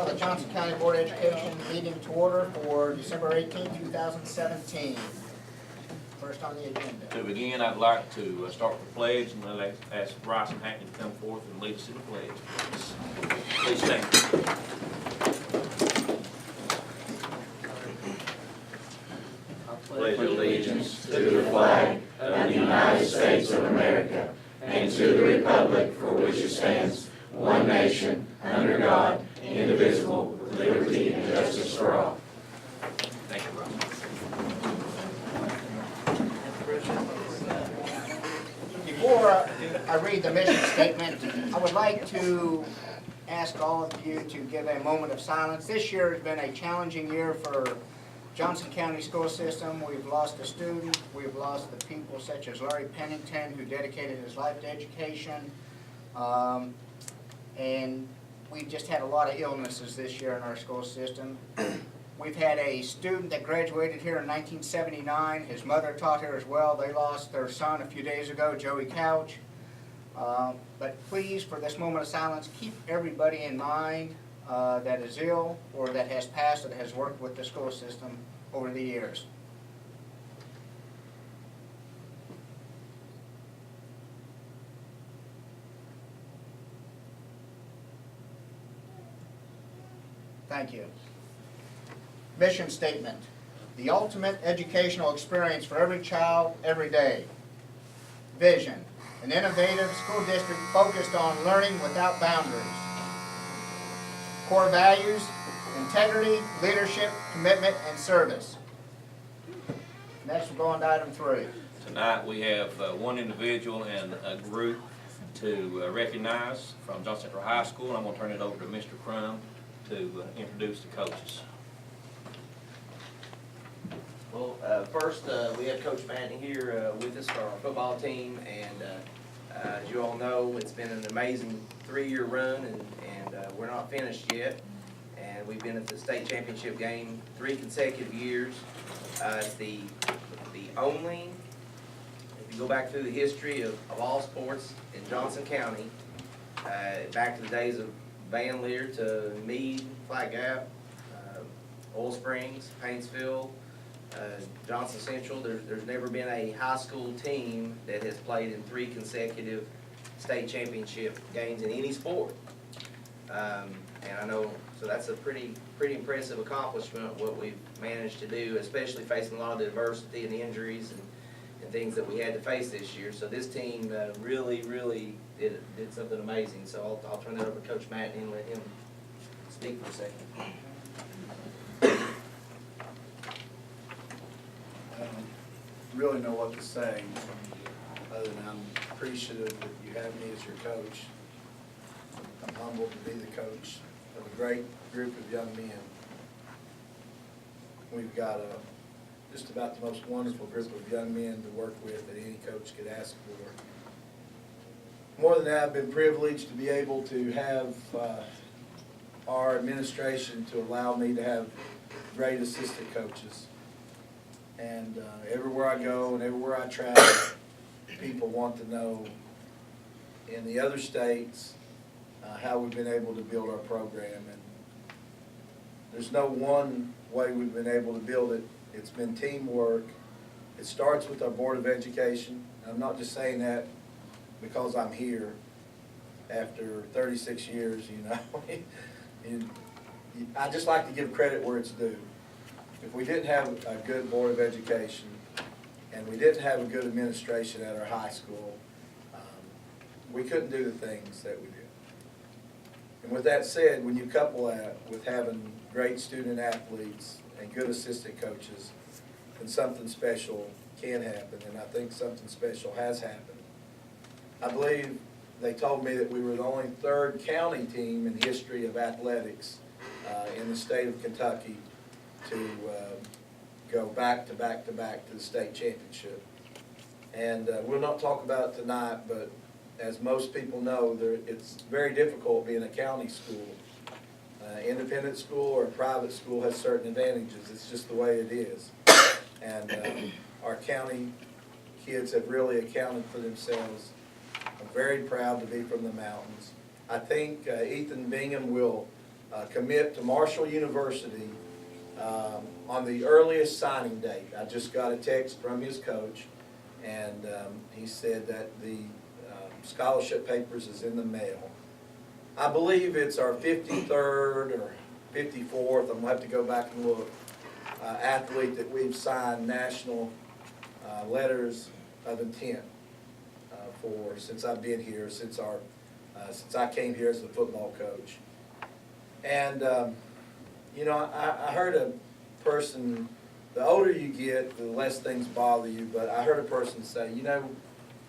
the Johnson County Board of Education meeting to order for December 18, 2017. First on the agenda. To begin, I'd like to start with the pledge, and I'll ask Bryson Hackney to come forth and lead us in the pledge. Please stand. Pledge allegiance to the flag of the United States of America and to the republic for which it stands, one nation, under God, indivisible, with liberty and justice for all. Thank you, Bryson. Before I read the mission statement, I would like to ask all of you to give a moment of silence. This year has been a challenging year for Johnson County school system. We've lost a student. We've lost the people such as Larry Pennington, who dedicated his life to education. And we've just had a lot of illnesses this year in our school system. We've had a student that graduated here in 1979. His mother taught here as well. They lost their son a few days ago, Joey Couch. But please, for this moment of silence, keep everybody in mind that is ill or that has passed or that has worked with the school system over the years. Thank you. Mission statement: the ultimate educational experience for every child, every day. Vision: an innovative school district focused on learning without boundaries. Core values: integrity, leadership, commitment, and service. Next, we'll go on to item 3. Tonight we have one individual and a group to recognize from Johnson Central High School. I'm going to turn it over to Mr. Crum to introduce the coaches. Well, first, we have Coach Manning here with us for our football team, and as you all know, it's been an amazing 3-year run, and we're not finished yet. And we've been at the state championship game 3 consecutive years. It's the only, if you go back through the history of all sports in Johnson County, back to the days of Van Leer to Meade, Flat Gap, Oil Springs, Paintsville, Johnson Central, there's never been a high school team that has played in 3 consecutive state championship games in any sport. And I know, so that's a pretty impressive accomplishment, what we've managed to do, especially facing a lot of the adversity and the injuries and things that we had to face this year. So this team really did something amazing. So I'll turn that over to Coach Matt and let him speak for a second. I don't really know what to say, other than I'm appreciative that you have me as your coach. I'm humbled to be the coach of a great group of young men. We've got just about the most wonderful group of young men to work with that any coach could ask for. More than that, I've been privileged to be able to have our administration to allow me to have great assistant coaches. And everywhere I go and everywhere I travel, people want to know in the other states how we've been able to build our program. And there's no one way we've been able to build it. It's been teamwork. It starts with our Board of Education. I'm not just saying that because I'm here after 36 years, you know. I just like to give credit where it's due. If we didn't have a good Board of Education and we didn't have a good administration at our high school, we couldn't do the things that we do. And with that said, when you couple that with having great student athletes and good assistant coaches, then something special can happen, and I think something special has happened. I believe they told me that we were the only 3rd county team in the history of athletics in the state of Kentucky to go back to the state championship. And we'll not talk about it tonight, but as most people know, it's very difficult being a county school. Independent school or private school has certain advantages. It's just the way it is. And our county kids have really accounted for themselves. I'm very proud to be from the mountains. I think Ethan Bingham will commit to Marshall University on the earliest signing date. I just got a text from his coach, and he said that the scholarship papers is in the mail. I believe it's our 53rd or 54th, I'm gonna have to go back and look, athlete that we've signed national letters of intent for since I've been here, since I came here as the football coach. And you know, I heard a person, the older you get, the less things bother you, but I heard a person say, you know,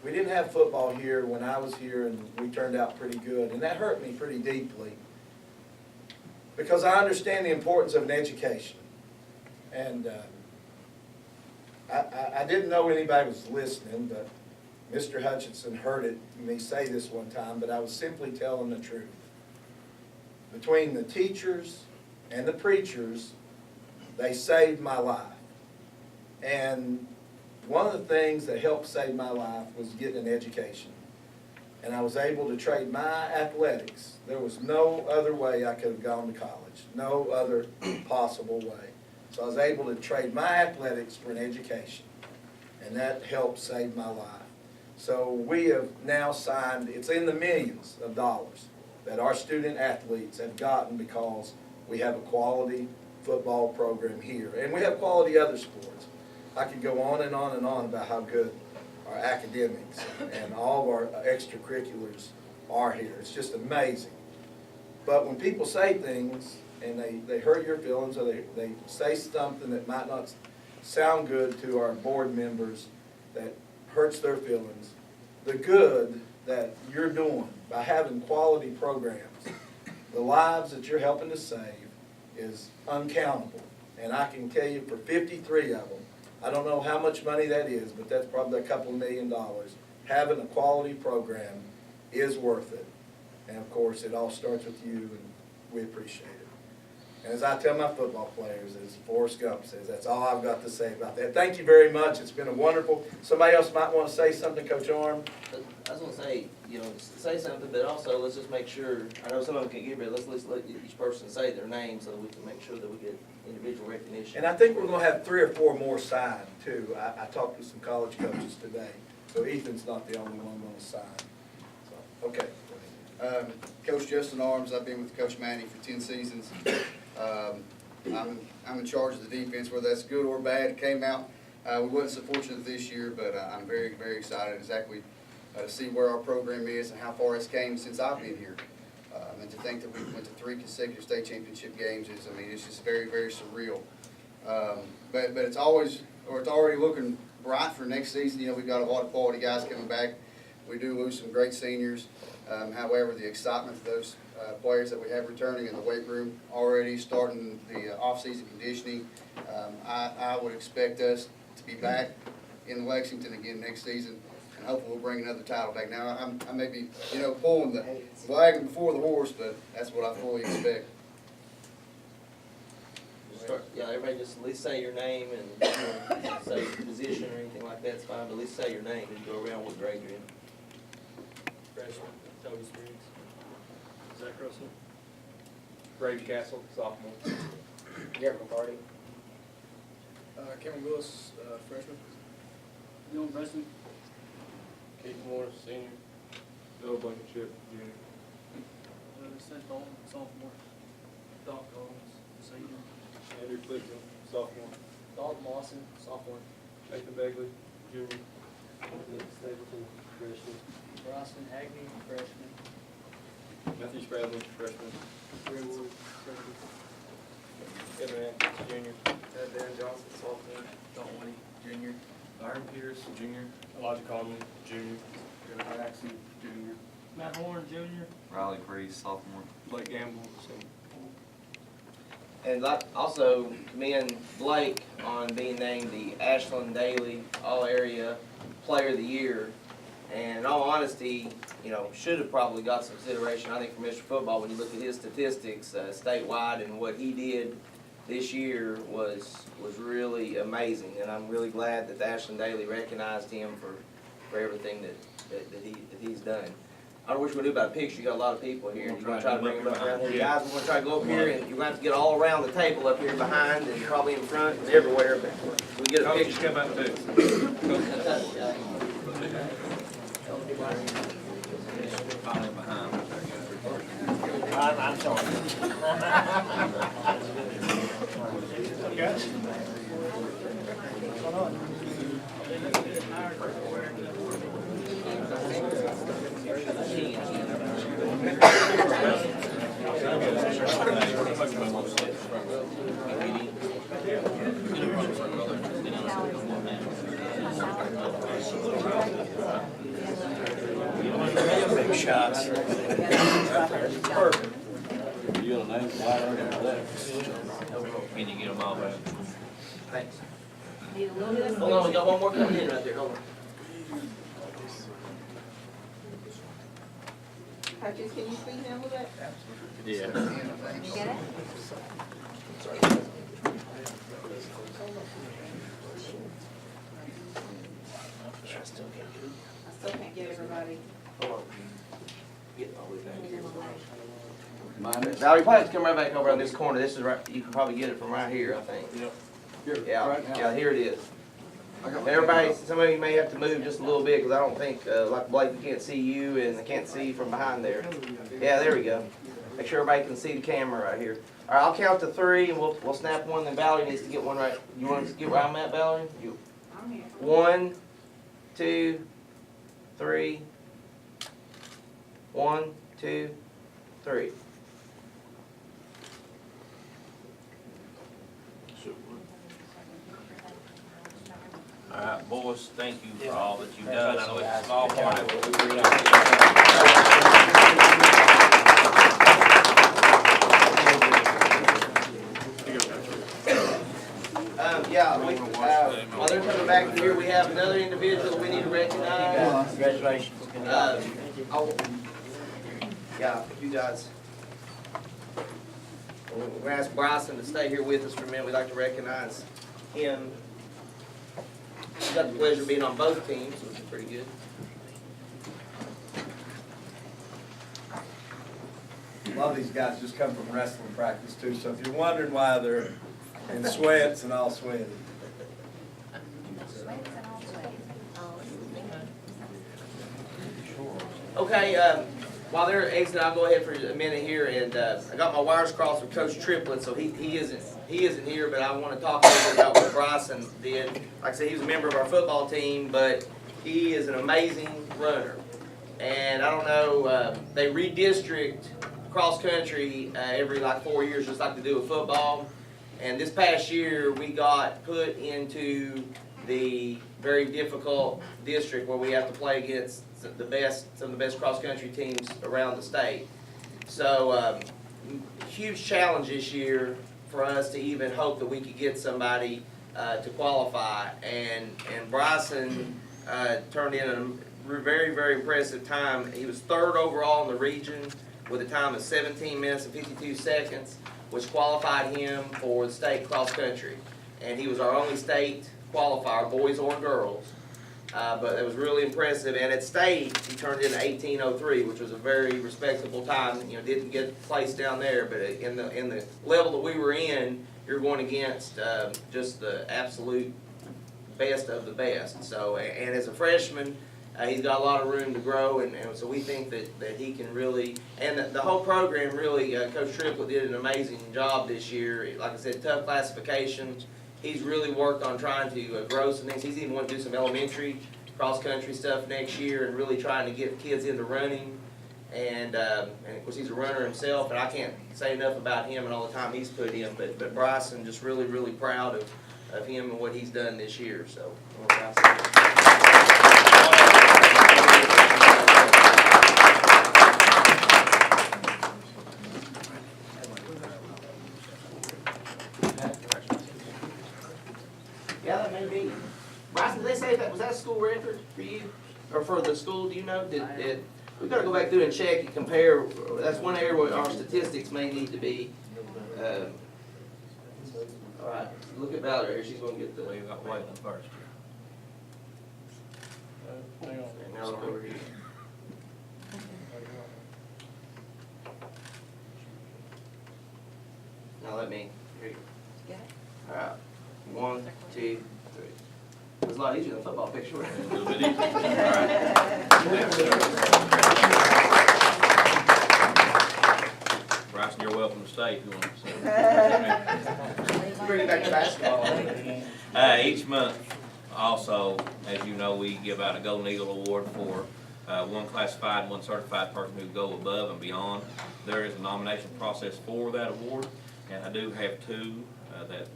we didn't have football here when I was here and we turned out pretty good. And that hurt me pretty deeply because I understand the importance of an education. And I didn't know anybody was listening, but Mr. Hutchinson heard me say this one time, but I was simply telling the truth. Between the teachers and the preachers, they saved my life. And one of the things that helped save my life was getting an education. And I was able to trade my athletics. There was no other way I could have gone to college, no other possible way. So I was able to trade my athletics for an education. And that helped save my life. So we have now signed, it's in the millions of dollars that our student athletes have gotten because we have a quality football program here. And we have quality other sports. I could go on and on and on about how good our academics and all of our extracurriculars are here. It's just amazing. But when people say things and they hurt your feelings, or they say something that might not sound good to our board members, that hurts their feelings, the good that you're doing by having quality programs, the lives that you're helping to save is uncountable. And I can tell you for 53 of them, I don't know how much money that is, but that's probably a couple $1 million. Having a quality program is worth it. And of course, it all starts with you, and we appreciate it. And as I tell my football players, as Forrest Gump says, that's all I've got to say about that. Thank you very much. It's been a wonderful. Somebody else might want to say something, Coach Arm. I was gonna say, you know, say something, but also let's just make sure, I know some of them can give it, let's let each person say their name so that we can make sure that we get individual recognition. And I think we're going to have 3 or 4 more signed, too. I talked to some college coaches today, so Ethan's not the only one going to sign. So, okay. Coach Justin Arms, I've been with Coach Manny for 10 seasons. I'm in charge of the defense, whether that's good or bad. It came out. We wasn't so fortunate this year, but I'm very, very excited exactly to see where our program is and how far it's came since I've been here. And to think that we went to 3 consecutive state championship games is, I mean, it's just very, very surreal. But it's already looking bright for next season. You know, we've got a lot of quality guys coming back. We do lose some great seniors. However, the excitement of those players that we have returning in the weight room already starting the off-season conditioning, I would expect us to be back in Lexington again next season, and hopefully we'll bring another title back. Now, I may be, you know, pulling the wagon before the horse, but that's what I fully expect. Yeah, everybody just at least say your name and say your position or anything like that's fine, but at least say your name and go around what grade you're in. Freshman, Toby Spriggs. Zach Russell. Brady Castle, sophomore. Garrett McCarty. Cameron Willis, freshman. Dylan Preston. Keith Morris, senior. Bill Blankenship, junior. Seth Dalton, sophomore. Doc Collins, senior. Andrew Clifton, sophomore. Dalton Lawson, sophomore. Nathan Begley, junior. Nick Stapleton, freshman. Bryson Hagney, freshman. Matthew Spradlin, freshman. Ray Wood, freshman. Kevin Atkins, junior. Dan Johnson, sophomore. Dalton White, junior. Byron Pierce, junior. Elijah Conley, junior. Kevin Jackson, junior. Matt Horn, junior. Riley Priest, sophomore. Blake Gamble, senior. And also commend Blake on being named the Ashland Daily All-Area Player of the Year. And in all honesty, you know, should have probably got some consideration, I think, for Mr. Football when you look at his statistics statewide, and what he did this year was really amazing. And I'm really glad that the Ashland Daily recognized him for everything that he's done. I don't know what you want to do about a picture, you got a lot of people here, and you're gonna try to bring them up around here. Yeah. Guys, we're gonna try to go up here, and you're gonna have to get all around the table up here behind, and probably in front, and everywhere, but we get a Coaches, picture. come out too. Finally behind. I'm sorry. Big shots. Perfect. You gonna name the line under that? Can you get them all back? Thanks. Hold on, we got one more coming in right there, hold on. Coaches, can you speak now a little bit? Yeah. You get it? I still can't get everybody. Hold on. Get all the way back. Mine is. Valerie, you probably have to come right back over on this corner, this is right, you can probably get it from right here, I think. Here, Yeah, right now. yeah, here it is. I got And my- everybody, some of you may have to move just a little bit, because I don't think, like Blake, we can't see you, and they can't see you from behind there. Yeah, there we go. Make sure everybody can see the camera right here. All right, I'll count to 3, and we'll snap one, then Valerie needs to get one right. You want to get where I'm at, Valerie? You. I'm here. 1, 2, 3. 1, 2, 3. All right, boys, thank you for all that you've done. I know it's a small part of it, but we really While they're coming back here, we have another individual we need to recognize. Congratulations. Yeah, you guys. We're gonna ask Bryson to stay here with us for a minute. We'd like to recognize him. He's got the pleasure of being on both teams, which is pretty good. A lot of these guys just come from wrestling practice too, so if you're wondering why they're in sweats and all sweaty. Okay, while they're exiting, I'll go ahead for a minute here, and I got my wires crossed with Coach Triplett, so he isn't here, but I want to talk a little bit about what Bryson did. Like I said, he was a member of our football team, but he is an amazing runner. And I don't know, they redistrict cross country every like 4 years, just like they do with football. And this past year, we got put into the very difficult district where we have to play against some of the best cross country teams around the state. So, huge challenge this year for us to even hope that we could get somebody to qualify. And Bryson turned in a very, very impressive time. He was 3rd overall in the region with a time of 17 minutes and 52 seconds, which qualified him for the state cross country. And he was our only state qualifier, boys or girls. But it was really impressive. And at state, he turned in 18:03, which was a very respectable time. You know, didn't get placed down there, but in the level that we were in, you're going against just the absolute best of the best. So, and as a freshman, he's got a lot of room to grow, and so we think that he can really, and the whole program really, Coach Triplett did an amazing job this year. Like I said, tough classifications. He's really worked on trying to grow some things. He's even want to do some elementary cross-country stuff next year and really trying to get kids into running. And of course, he's a runner himself, and I can't say enough about him and all the time he's put in. But Bryson, just really, really proud of him and what he's done this year. So, yeah, that may be. Bryson, did they say that was that a school record for you or for the school? Do you know? Did we've got to go back through and check and compare? That's one area where our statistics may need to be. All right, look at Valerie here. She's going to get the. We've got Waylon first. And now over here. let me. Here you Get it? go. All right. 1, 2, 3. It was a lot easier than a football picture. A little bit easier. Bryson, you're welcome to stay if you want to. Bring it back to basketball. Each month, also, as you know, we give out a Golden Eagle Award for one classified and one certified person who go above and beyond. There is a nomination process for that award, and I do have two that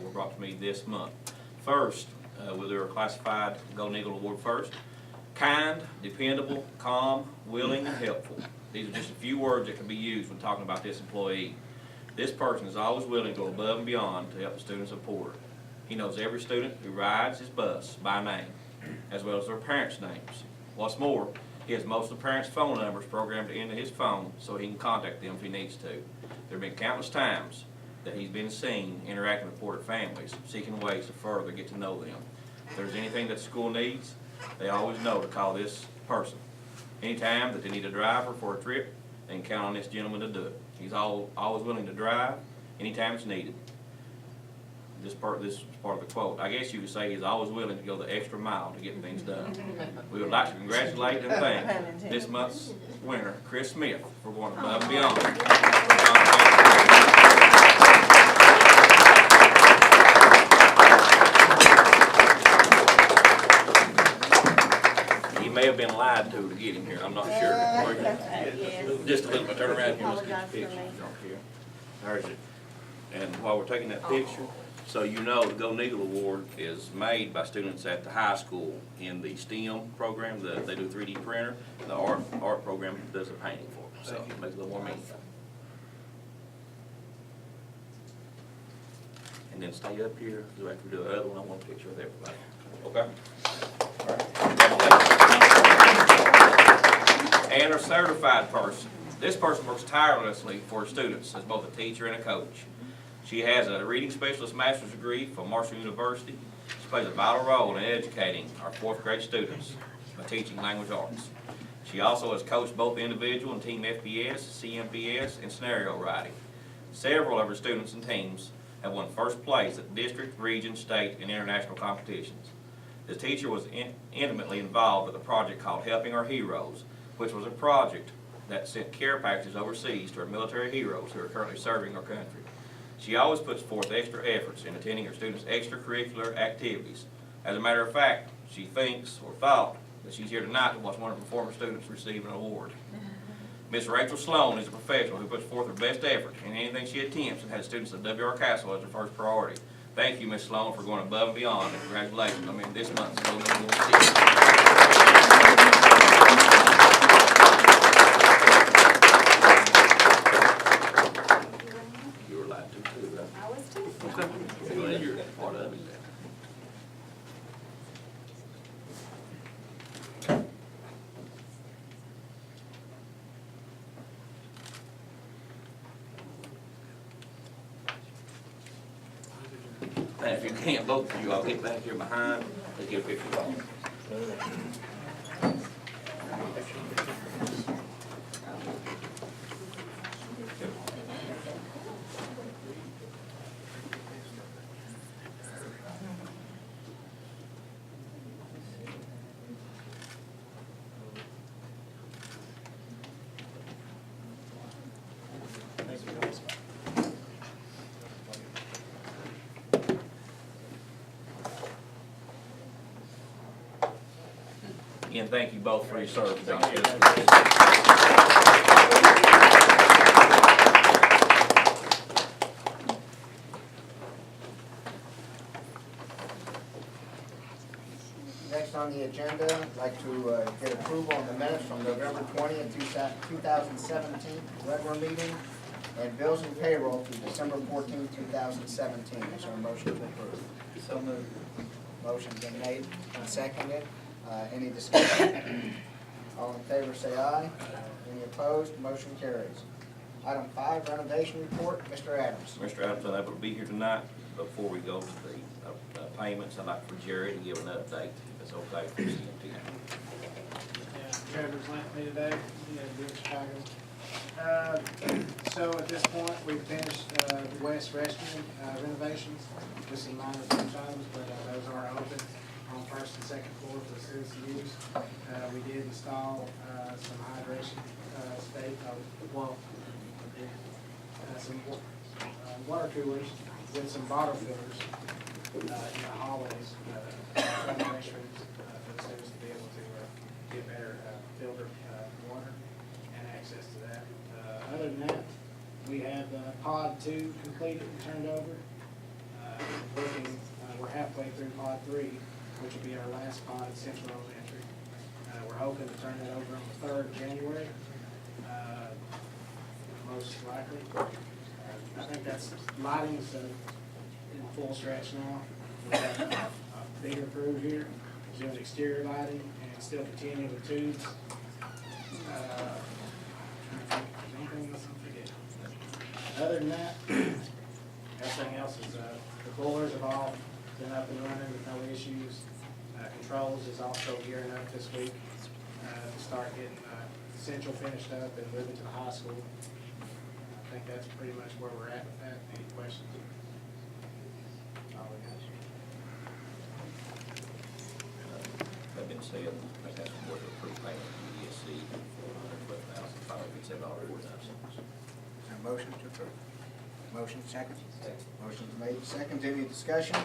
were brought to me this month. First, we'll do our classified Golden Eagle Award first. Kind, dependable, calm, willing, and helpful. These are just a few words that can be used when talking about this employee. This person is always willing to go above and beyond to help the students support. He knows every student who rides his bus by name, as well as their parents' names. What's more, he has most of the parents' phone numbers programmed into his phone so he can contact them if he needs to. There have been countless times that he's been seen interacting with Porter families, seeking ways to further get to know them. If there's anything that the school needs, they always know to call this person. Anytime that they need a driver for a trip, they can count on this gentleman to do it. He's always willing to drive anytime it's needed. This is part of the quote. I guess you could say he's always willing to go the extra mile to get things done. We would like to congratulate and thank this month's winner, Chris Smith, for going above and beyond. He may have been lied to get him here, I'm not sure. Just a little bit, turn around here, let's get the picture. There's it. And while we're taking that picture, so you know the Golden Eagle Award is made by students at the high school in the STEM program. They do 3D printer. The art program does the painting for them, so it makes it a little more meaningful. And then stay up here, so after we do the other one, I want a picture of everybody. Okay? And a certified person. This person works tirelessly for students as both a teacher and a coach. She has a reading specialist master's degree from Marshall University. She plays a vital role in educating our 4th grade students by teaching language arts. She also has coached both individual and team FPS, CMPS, and scenario writing. Several of her students and teams have won first place at district, region, state, and international competitions. The teacher was intimately involved with a project called Helping Our Heroes, which was a project that sent care packages overseas to our military heroes who are currently serving our country. She always puts forth extra efforts in attending her students' extracurricular activities. As a matter of fact, she thinks or thought that she's here tonight to watch one of her former students receive an award. Miss Rachel Sloan is a professional who puts forth her best effort in anything she attempts and has students at W.R. Castle as her first priority. Thank you, Miss Sloan, for going above and beyond, and congratulations. This month's Golden Eagle Award. You were lied to too, right? I was too. Okay. Glad you're part of it. And if you can't, both of you, I'll get back here behind. Let's get a picture of all. Again, thank you both for your service. Next on the agenda, I'd like to get approval on the minutes from November 20th, 2017 regular meeting, and bills and payroll through December 14th, 2017. Is there a motion to approve? So moved. Motion's been made and seconded. Any discussion? All in favor say aye. Any opposed? Motion carries. Item 5, renovation report. Mr. Adams. Mr. Adams, I'm able to be here tonight. Before we go to the payments, I'd like for Jerry to give an update, if it's okay for CMT. Yeah, Trevor's left me today, he had to be in Chicago. So at this point, we've finished the west restroom renovations with some minor touch items, but those are open on first and second floor for citizen use. We did install some hydration some water coolers with some bottle fillers in the hallways from the restrooms for the students to be able to get better filtered water and access to that. Other than that, we have pod 2 completed and turned over. We're halfway through pod 3, which will be our last pod at Central Elementary. We're hoping to turn that over on the 3rd of January, most likely. I think that's lighting's in full stretch now. We have a bigger crew here, doing exterior lighting and still continuing with tubes. Anything else I'm forgetting? Other than that, everything else is, the boilers have all been up and running with no issues. Controls is also gearing up this week to start getting Central finished up and moving to the high school. I think that's pretty much where we're at with that. Any questions? All we got. That being said, I think that's what the approved payment to ESC for $112,557.49. Is there a motion to approve? Motion second? Motion's made, second. Any discussion?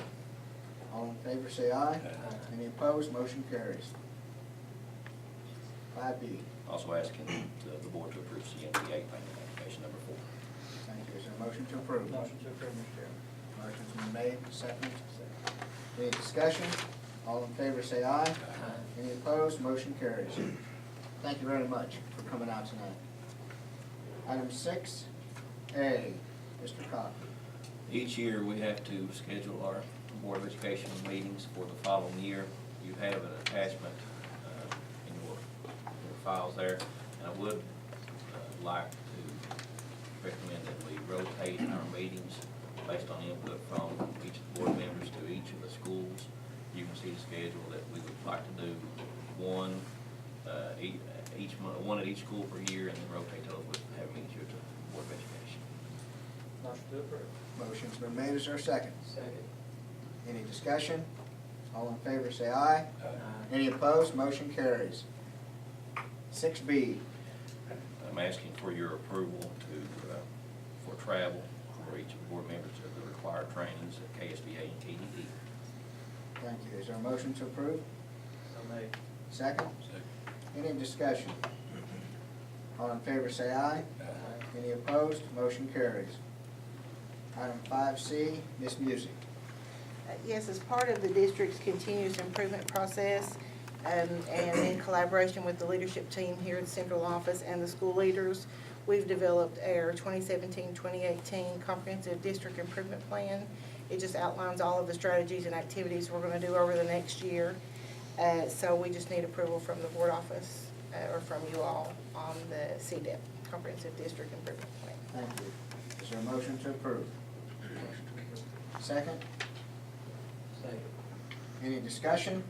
All in favor say aye. Any opposed? Motion carries. 5B. Also asking the board to approve CMBA payment application number 4. Thank you. Is there a motion to approve? Motion to approve, Mr. Chairman. Motion's been made, second. Any discussion? All in favor say aye. Any opposed? Motion carries. Thank you very much for coming out tonight. Item 6A, Mr. Cochran. Each year, we have to schedule our Board of Education meetings for the following year. You have an attachment in your files there, and I would like to recommend that we rotate our meetings based on input from each of the board members to each of the schools. You can see the schedule that we would like to do one each month, one at each school per year, and then rotate those with having meetings here to the Board of Education. Motion to approve. Motion's been made. Is there a second? Second. Any discussion? All in favor say aye. Any opposed? Motion carries. 6B. I'm asking for your approval to, for travel for each of the board members to the required trainings at KSBA and KDE. Thank you. Is there a motion to approve? So made. Second? Any discussion? All in favor say aye. Any opposed? Motion carries. Item 5C, Ms. Music. Yes, as part of the district's continuous improvement process, and in collaboration with the leadership team here at the central office and the school leaders, we've developed our 2017-2018 comprehensive district improvement plan. It just outlines all of the strategies and activities we're going to do over the next year. So we just need approval from the board office or from you all on the CDIP, Comprehensive District Improvement Plan. Thank you. Is there a motion to approve? Second? Second. Any discussion?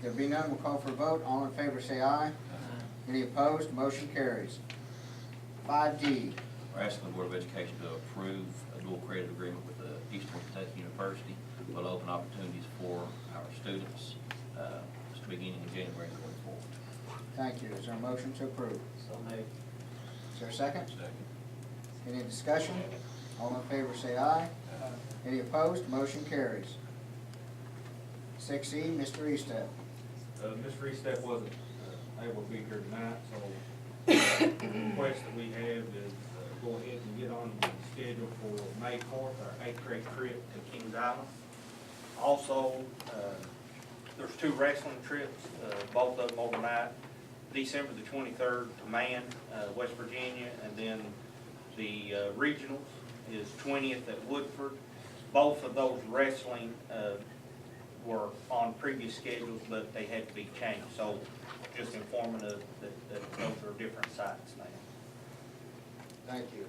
There be none, we'll call for a vote. All in favor say aye. Any opposed? Motion carries. 5D. We're asking the Board of Education to approve a dual credit agreement with the Eastern Kentucky University. Will open opportunities for our students just beginning in January and going forward. Thank you. Is there a motion to approve? So made. Is there a second? Any discussion? All in favor say aye. Any opposed? Motion carries. 6E, Mr. Eastep. Mr. Eastep wasn't able to be here tonight, so the request that we have is go ahead and get on the schedule for May 4th, our 8th grade trip to Kings Island. Also, there's 2 wrestling trips, both of them overnight. December the 23rd to Man, West Virginia, and then the regionals is 20th at Woodford. Both of those wrestling were on previous schedules, but they had to be changed. So just informative that those are different sites now. Thank you.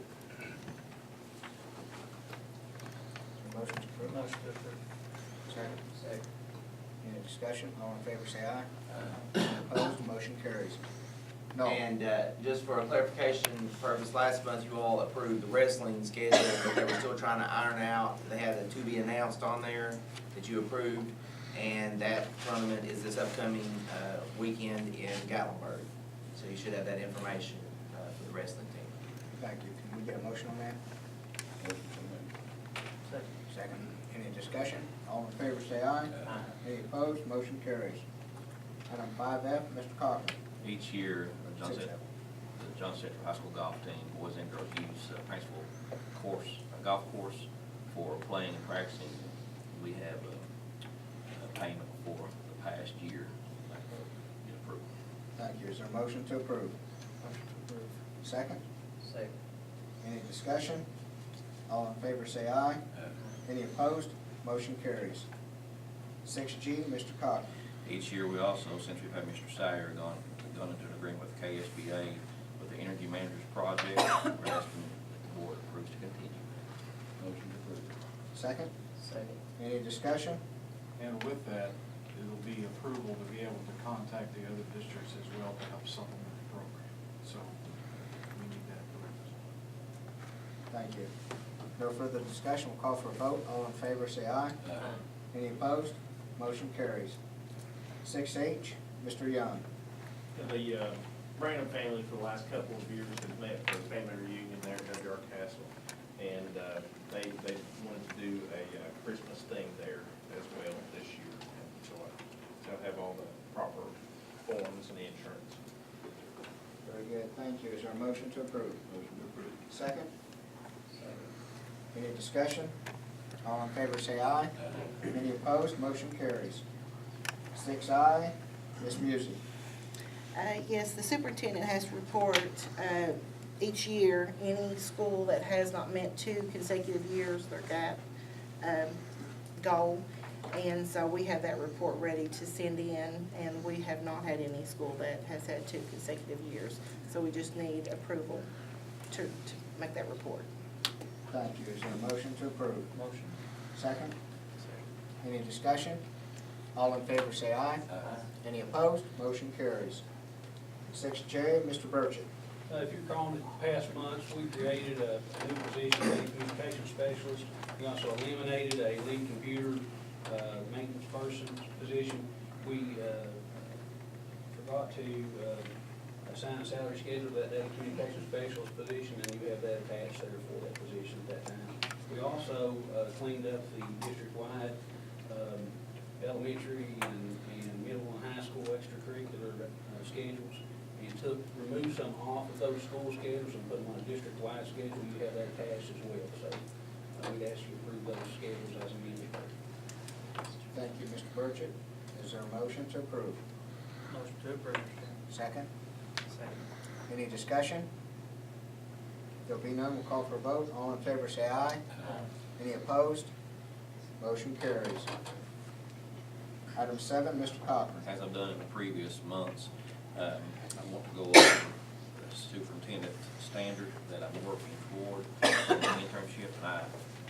Motion to approve? Motion to approve. Second. Second. Any discussion? All in favor say aye. Opposed? Motion carries. No. And just for a clarification purpose, last month you all approved the wrestling schedule, but they were still trying to iron out. They had a to be announced on there that you approved, and that tournament is this upcoming weekend in Gatlinburg. So you should have that information for the wrestling team. Thank you. Can we get a motion on that? Second. Any discussion? All in favor say aye. Any opposed? Motion carries. Item 5F, Mr. Cochran. Each year, the John Central High School golf team, boys and girls, use Paintsville course, golf course for playing and practicing. We have a payment for the past year. Get approved. Thank you. Is there a motion to approve? Motion to approve. Second. Second. Any discussion? All in favor say aye. Any opposed? Motion carries. 6G, Mr. Cochran. Each year, we also, since we've had Mr. Sire gone into an agreement with KSBA with the Energy Managers Project, we're asking that the board approves to continue. Motion to approve. Second. Second. Any discussion? And with that, it'll be approval to be able to contact the other districts as well to help supplement the program. So we need that approval. Thank you. No further discussion. We'll call for a vote. All in favor say aye. Any opposed? Motion carries. 6H, Mr. Young. The Brandon family for the last couple of years have met for a family reunion there at W.R. Castle. And they wanted to do a Christmas thing there as well this year. And so I have all the proper forms and the insurance. Very good. Thank you. Is there a motion to approve? Motion to approve. Second. Any discussion? All in favor say aye. Any opposed? Motion carries. 6I, Ms. Music. Yes, the superintendent has to report each year any school that has not met 2 consecutive years, their GAP goal. And so we have that report ready to send in, and we have not had any school that has had 2 consecutive years. So we just need approval to make that report. Thank you. Is there a motion to approve? Motion. Second? Any discussion? All in favor say aye. Any opposed? Motion carries. 6J, Mr. Burchett. If you recall, in the past months, we created a new position, a communication specialist. We also eliminated a lead computer maintenance person position. We forgot to assign a salary schedule to that data communication specialist position, and you have that attached there for that position at that time. We also cleaned up the district-wide elementary and middle and high school extracurricular schedules, and removed some off of those school schedules and put them on a district-wide schedule. You have that attached as well. So we'd ask you to approve those schedules as amended. Thank you, Mr. Burchett. Is there a motion to approve? Motion to approve. Second? Second. Any discussion? There'll be none. We'll call for a vote. All in favor say aye. Any opposed? Motion carries. Item 7, Mr. Cochran. As I've done in the previous months, I want to go over the superintendent standard that I'm working toward in the internship. And I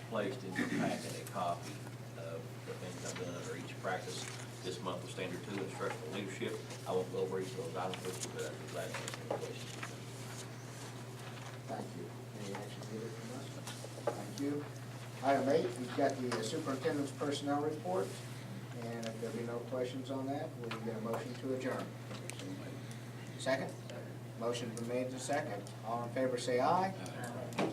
placed in your packet a copy of the things I've done under each practice. This month was standard 2, instructional leadership. I won't go over each of those items with you, but I'd be glad to answer any questions. Thank you. Any action needed from us? Thank you. Item 8, we've got the superintendent's personnel report. And if there'll be no questions on that, we'll get a motion to adjourn. Second? Motion's been made to second. All in favor say aye.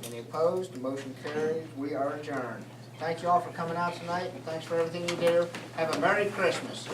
Any opposed? The motion carries. We are adjourned. Thank you all for coming out tonight, and thanks for everything you do. Have a Merry Christmas.